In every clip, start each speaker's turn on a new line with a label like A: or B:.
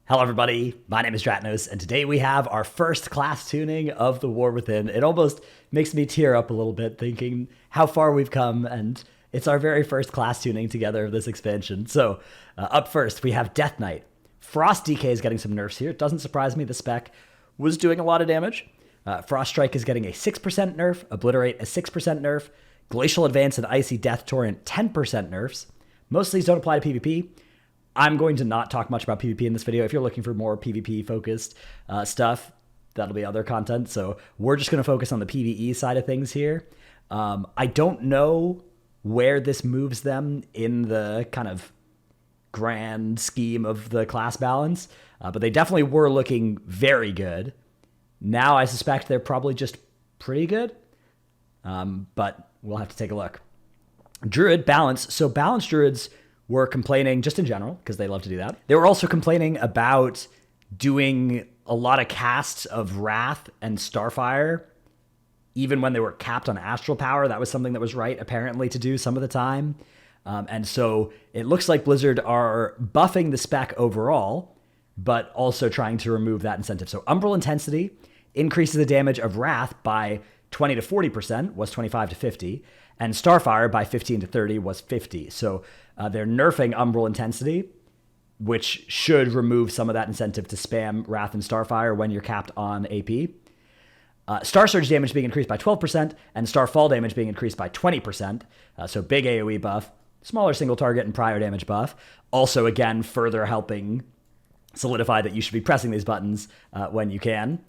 A: Hello everybody, my name is Dratnos, and today we have our first class tuning of the War Within. It almost makes me tear up a little bit thinking how far we've come, and it's our very first class tuning together of this expansion. So, up first, we have Death Knight. Frost DK is getting some nerfs here. It doesn't surprise me, the spec was doing a lot of damage. Frost Strike is getting a 6% nerf, Obliterate a 6% nerf, Glacial Advance and Icy Death Torrent 10% nerfs. Most of these don't apply to PvP. I'm going to not talk much about PvP in this video. If you're looking for more PvP-focused stuff, that'll be other content. So we're just going to focus on the PvE side of things here. I don't know where this moves them in the kind of grand scheme of the class balance, but they definitely were looking very good. Now I suspect they're probably just pretty good, but we'll have to take a look. Druid balance. So balanced Druids were complaining just in general, because they love to do that. They were also complaining about doing a lot of casts of Wrath and Starfire, even when they were capped on Astral Power. That was something that was right, apparently, to do some of the time. And so it looks like Blizzard are buffing the spec overall, but also trying to remove that incentive. So Umbral Intensity increases the damage of Wrath by 20 to 40%, was 25 to 50, and Starfire by 15 to 30 was 50. So they're nerfing Umbral Intensity, which should remove some of that incentive to spam Wrath and Starfire when you're capped on AP. Star Surge damage being increased by 12%, and Starfall damage being increased by 20%. So big AoE buff, smaller single target and prior damage buff. Also, again, further helping solidify that you should be pressing these buttons when you can.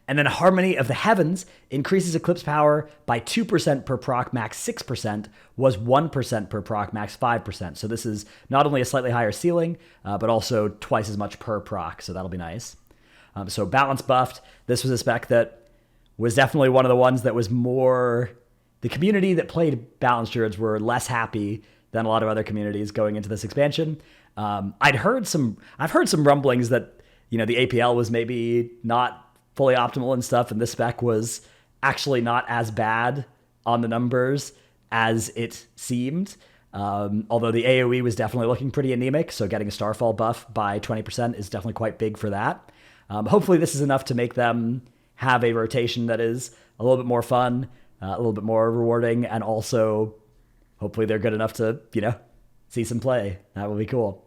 A: And then Harmony of the Heavens increases Eclipse power by 2% per proc, max 6%, was 1% per proc, max 5%. So this is not only a slightly higher ceiling, but also twice as much per proc, so that'll be nice. So balance buffed. This was a spec that was definitely one of the ones that was more... The community that played balanced Druids were less happy than a lot of other communities going into this expansion. I've heard some rumblings that, you know, the APL was maybe not fully optimal and stuff, and this spec was actually not as bad on the numbers as it seemed. Although the AoE was definitely looking pretty anemic, so getting a Starfall buff by 20% is definitely quite big for that. Hopefully this is enough to make them have a rotation that is a little bit more fun, a little bit more rewarding, and also hopefully they're good enough to, you know, see some play. That will be cool.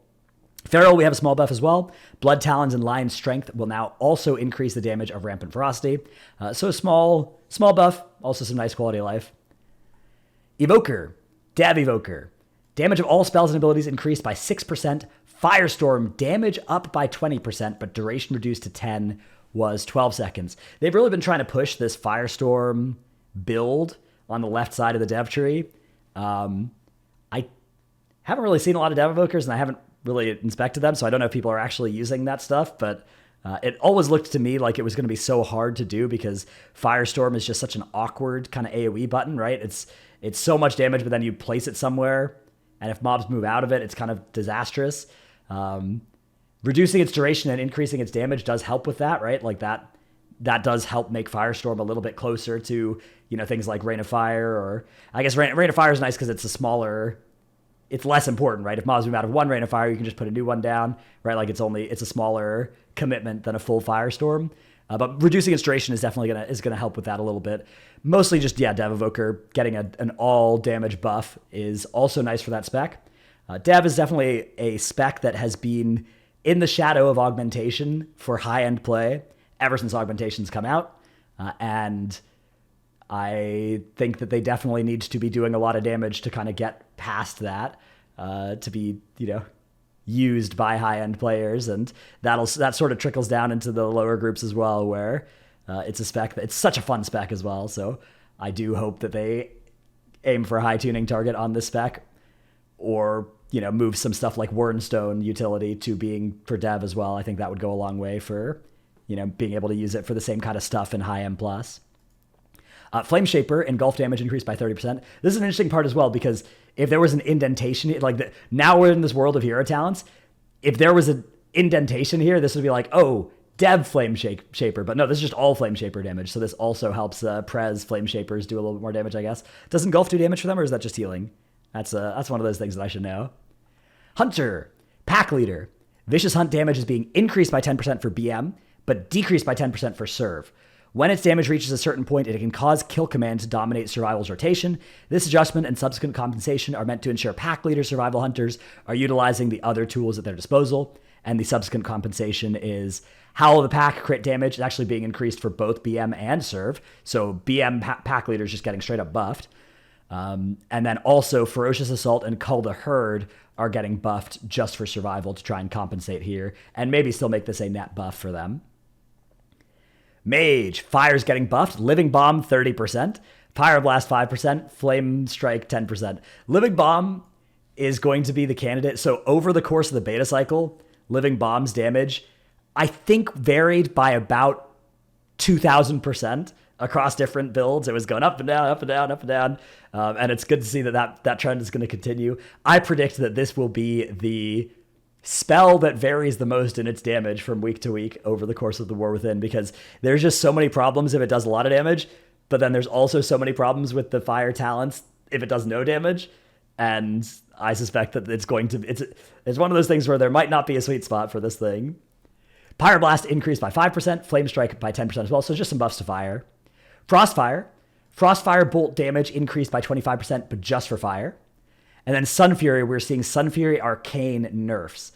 A: Feral, we have a small buff as well. Blood Talons and Lion Strength will now also increase the damage of Rampant Ferocity. So a small buff, also some nice quality of life. Evoker, Dev Evoker. Damage of all spells and abilities increased by 6%. Firestorm, damage up by 20%, but duration reduced to 10 was 12 seconds. They've really been trying to push this Firestorm build on the left side of the dev tree. I haven't really seen a lot of Dev Evokers, and I haven't really inspected them, so I don't know if people are actually using that stuff, but it always looked to me like it was going to be so hard to do because Firestorm is just such an awkward kind of AoE button, right? It's so much damage, but then you place it somewhere, and if mobs move out of it, it's kind of disastrous. Reducing its duration and increasing its damage does help with that, right? Like that does help make Firestorm a little bit closer to, you know, things like Rain of Fire, or I guess Rain of Fire is nice because it's less important, right? If mobs move out of one Rain of Fire, you can just put a new one down, right? Like it's a smaller commitment than a full Firestorm. But reducing its duration is definitely gonna help with that a little bit. Mostly just, Dev Evoker getting an all damage buff is also nice for that spec. Dev is definitely a spec that has been in the shadow of augmentation for high-end play ever since augmentations come out. And I think that they definitely need to be doing a lot of damage to kind of get past that, to be, you know, used by high-end players, and that sort of trickles down into the lower groups as well, where it's a spec it's such a fun spec as well. So I do hope that they aim for a high tuning target on this spec, or, you know, move some stuff like Wernstone utility to being for dev as well. I think that would go a long way for, you know, being able to use it for the same kind of stuff in high M plus. Flame Shaper, engulf damage increased by 30%. This is an interesting part as well, because if there was an indentation, now we're in this world of hero talents. If there was an indentation here, this would be like, oh, Dev Flame Shaper. But no, this is just all Flame Shaper damage. So this also helps Prez Flame Shapers do a little bit more damage, I guess. Does engulf do damage for them, or is that just healing? That's one of those things that I should know. Hunter, Pack Leader. Vicious Hunt damage is being increased by 10% for BM, but decreased by 10% for Serve. When its damage reaches a certain point, it can cause Kill Command to dominate Survival's rotation. This adjustment and subsequent compensation are meant to ensure pack leader Survival Hunters are utilizing the other tools at their disposal, and the subsequent compensation is Howl of the Pack crit damage is actually being increased for both BM and Serve, so BM pack leader is just getting straight up buffed. And then also Ferocious Assault and Cull the Herd are getting buffed just for Survival to try and compensate here, and maybe still make this a net buff for them. Mage, Fire's getting buffed. Living Bomb, 30%. Fire Blast, 5%. Flame Strike, 10%. Living Bomb is going to be the candidate. So over the course of the beta cycle, Living Bomb's damage, I think, varied by about 2,000% across different builds. It was going up and down, up and down, up and down. And it's good to see that trend is going to continue. I predict that this will be the spell that varies the most in its damage from week to week over the course of the War Within, because there's just so many problems if it does a lot of damage, but then there's also so many problems with the fire talents if it does no damage. And I suspect that it's one of those things where there might not be a sweet spot for this thing. Pyroblast increased by 5%, Flame Strike by 10% as well, so just some buffs to fire. Frostfire bolt damage increased by 25%, but just for fire. And then Sun Fury, we're seeing Sun Fury Arcane nerfs,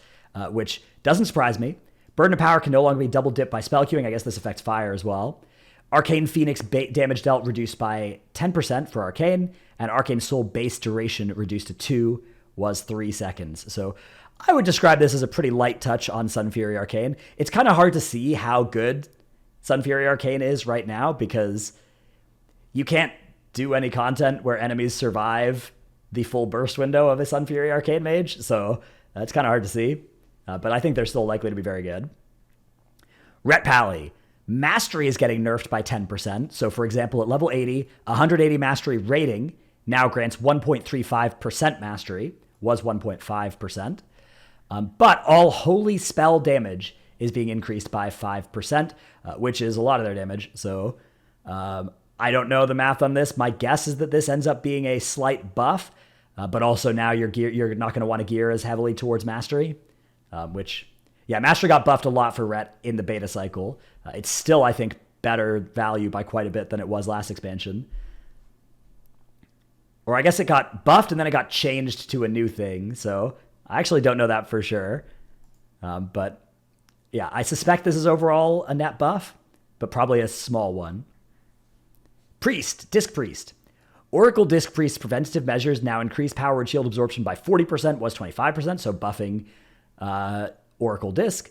A: which doesn't surprise me. Burden of Power can no longer be double dipped by spell queuing. I guess this affects fire as well. Arcane Phoenix damage dealt reduced by 10% for Arcane, and Arcane Soul base duration reduced to 2 was 3 seconds. So I would describe this as a pretty light touch on Sun Fury Arcane. It's kind of hard to see how good Sun Fury Arcane is right now, because you can't do any content where enemies survive the full burst window of a Sun Fury Arcane Mage, so it's kind of hard to see, but I think they're still likely to be very good. Ret Pally. Mastery is getting nerfed by 10%, so for example, at level 80, 180 Mastery rating now grants 1.35% Mastery, was 1.5%, but all Holy Spell damage is being increased by 5%, which is a lot of their damage, so I don't know the math on this. My guess is that this ends up being a slight buff, but also now you're not going to want to gear as heavily towards Mastery, Mastery got buffed a lot for Ret in the beta cycle. It's still, I think, better value by quite a bit than it was last expansion. Or I guess it got buffed and then it got changed to a new thing, so I actually don't know that for sure. But yeah, I suspect this is overall a net buff, but probably a small one. Disc Priest. Oracle Disc Priest's preventative measures now increase power and shield absorption by 40%, was 25%, so buffing Oracle Disc.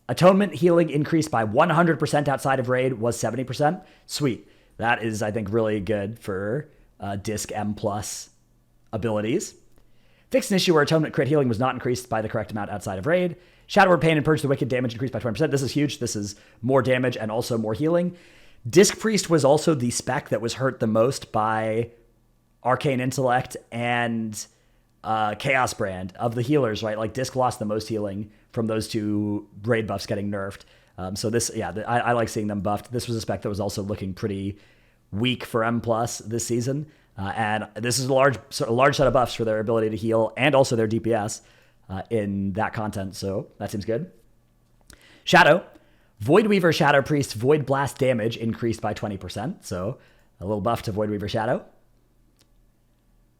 A: Atonement healing increased by 100% outside of raid, was 70%. Sweet. That is, I think, really good for Disc M+ abilities. Fixed an issue where Atonement crit healing was not increased by the correct amount outside of raid. Shadow Word Pain and Purge the Wicked damage increased by 20%. This is huge. This is more damage and also more healing. Disc Priest was also the spec that was hurt the most by Arcane Intellect and Chaos Brand of the healers, right? Like Disc lost the most healing from those two raid buffs getting nerfed. So this, I like seeing them buffed. This was a spec that was also looking pretty weak for M+ this season. And this is a large set of buffs for their ability to heal and also their DPS in that content. So that seems good. Shadow. Voidweaver Shadow Priest Void Blast damage increased by 20%, so a little buff to Voidweaver Shadow.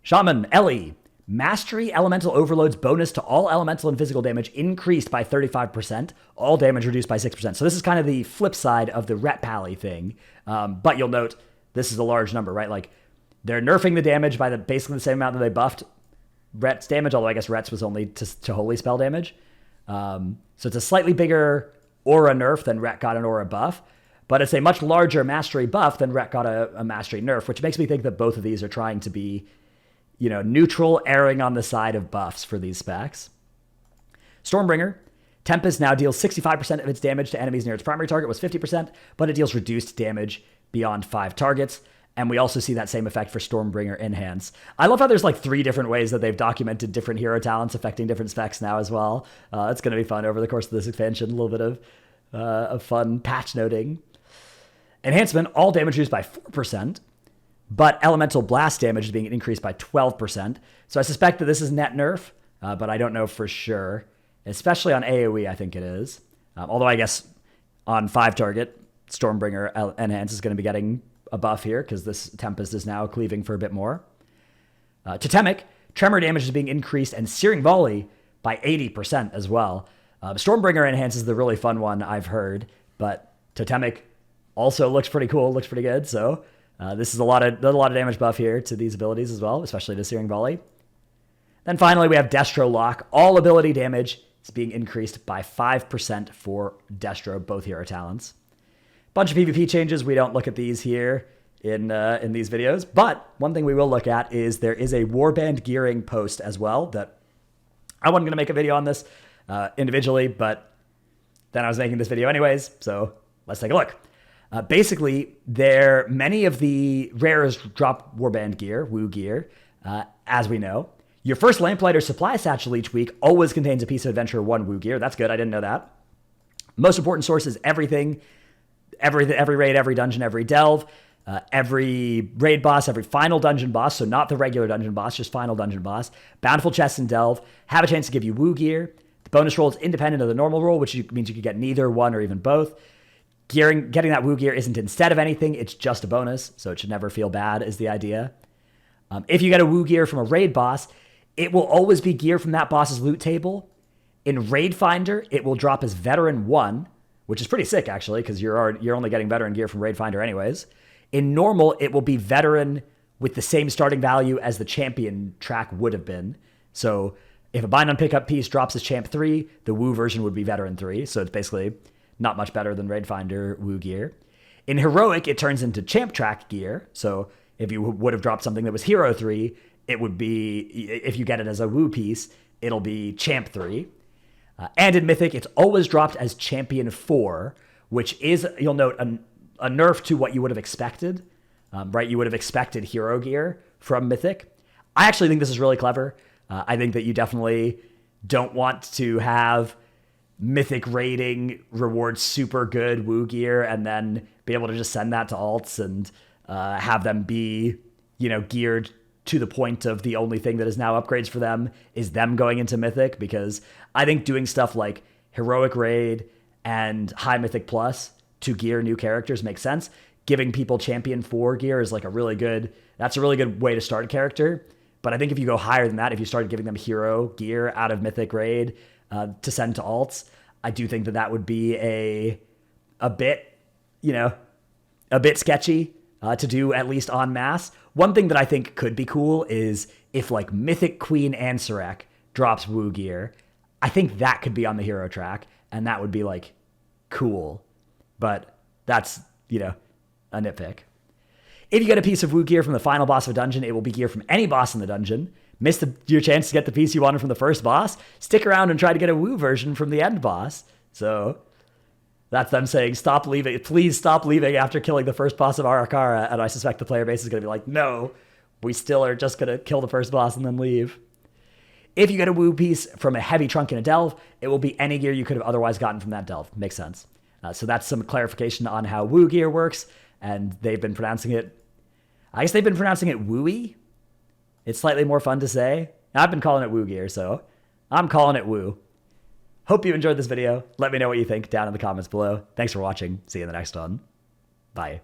A: Shaman, Ellie. Mastery Elemental Overload's bonus to all elemental and physical damage increased by 35%, all damage reduced by 6%. So this is kind of the flip side of the Ret Pally thing, but you'll note this is a large number, right? Like, they're nerfing the damage by basically the same amount that they buffed Ret's damage, although I guess Ret's was only to Holy Spell damage. So it's a slightly bigger aura nerf than Ret got an aura buff, but it's a much larger mastery buff than Ret got a mastery nerf, which makes me think that both of these are trying to be, neutral, erring on the side of buffs for these specs. Stormbringer. Tempest now deals 65% of its damage to enemies near its primary target, was 50%, but it deals reduced damage beyond 5 targets. And we also see that same effect for Stormbringer Enhance. I love how there's like 3 different ways that they've documented different hero talents affecting different specs now as well. It's going to be fun over the course of this expansion. A little bit of fun patch noting. Enhancement, all damage reduced by 4%, but Elemental Blast damage is being increased by 12%. So I suspect that this is net nerf, but I don't know for sure. especially on AoE, I think it is. Although I guess on 5 target, Stormbringer Enhance is going to be getting a buff here because this Tempest is now cleaving for a bit more. Totemic, Tremor damage is being increased, and Searing Volley by 80% as well. Stormbringer Enhance is the really fun one I've heard, but Totemic also looks pretty cool, looks pretty good. So this is a lot of damage buff here to these abilities as well, especially to Searing Volley. Then finally, we have Destro Lock. All ability damage is being increased by 5% for Destro, both hero talents. Bunch of PvP changes. We don't look at these here in these videos, but one thing we will look at is there is a warband gearing post as well that I wasn't going to make a video on this individually, but then I was making this video anyways, so let's take a look. Basically, many of the rares drop warband gear, WuE Gear, as we know. Your first Lamplighter supply satchel each week always contains a piece of Adventure 1 WuE Gear. That's good. I didn't know that. Most important source is everything. Every raid, every dungeon, every delve, every raid boss, every final dungeon boss. So not the regular dungeon boss, just final dungeon boss. Bountiful chests and delve have a chance to give you WuE Gear. The bonus roll is independent of the normal roll, which means you could get neither one or even both. Getting that WuE Gear isn't instead of anything. It's just a bonus. So it should never feel bad is the idea. If you get a WuE Gear from a raid boss, it will always be gear from that boss's loot table. In Raid Finder, it will drop as Veteran 1, which is pretty sick, actually, because you're only getting Veteran gear from Raid Finder anyways. In Normal, it will be Veteran with the same starting value as the Champion track would have been. So if a Bind on Pickup piece drops as Champ 3, the WuE version would be Veteran 3. So it's basically not much better than Raid Finder WuE Gear. In Heroic, it turns into Champ track gear. So if you would have dropped something that was Hero 3, it would be, if you get it as a WuE piece, it'll be Champ 3. And in Mythic, it's always dropped as Champion 4, which is, you'll note, a nerf to what you would have expected, right? You would have expected Hero Gear from Mythic. I actually think this is really clever. I think that you definitely don't want to have Mythic rating reward super good WuE Gear and then be able to just send that to alts and have them be, geared to the point of the only thing that is now upgrades for them is them going into Mythic, because I think doing stuff like Heroic Raid and High Mythic Plus to gear new characters makes sense. Giving people Champion 4 gear is like a really good way to start a character. But I think if you go higher than that, if you started giving them hero gear out of Mythic Raid to send to alts, I do think that would be a bit sketchy to do, at least en masse. One thing that I think could be cool is if like Mythic Queen Ansarek drops WuE Gear. I think that could be on the hero track, and that would be like cool. But that's, a nitpick. If you get a piece of WuE Gear from the final boss of a dungeon, it will be gear from any boss in the dungeon. Miss your chance to get the piece you wanted from the first boss, stick around and try to get a WuE version from the end boss. So that's them saying, stop leaving. Please stop leaving after killing the first boss of Arakara. And I suspect the player base is going to be like, no, we still are just going to kill the first boss and then leave. If you get a WuE piece from a heavy trunk in a delve, it will be any gear you could have otherwise gotten from that delve. Makes sense. So that's some clarification on how WuE Gear works. And they've been pronouncing it, I guess they've been pronouncing it WuE. It's slightly more fun to say. I've been calling it WuE Gear, so I'm calling it WuE. Hope you enjoyed this video. Let me know what you think down in the comments below. Thanks for watching. See you in the next one. Bye.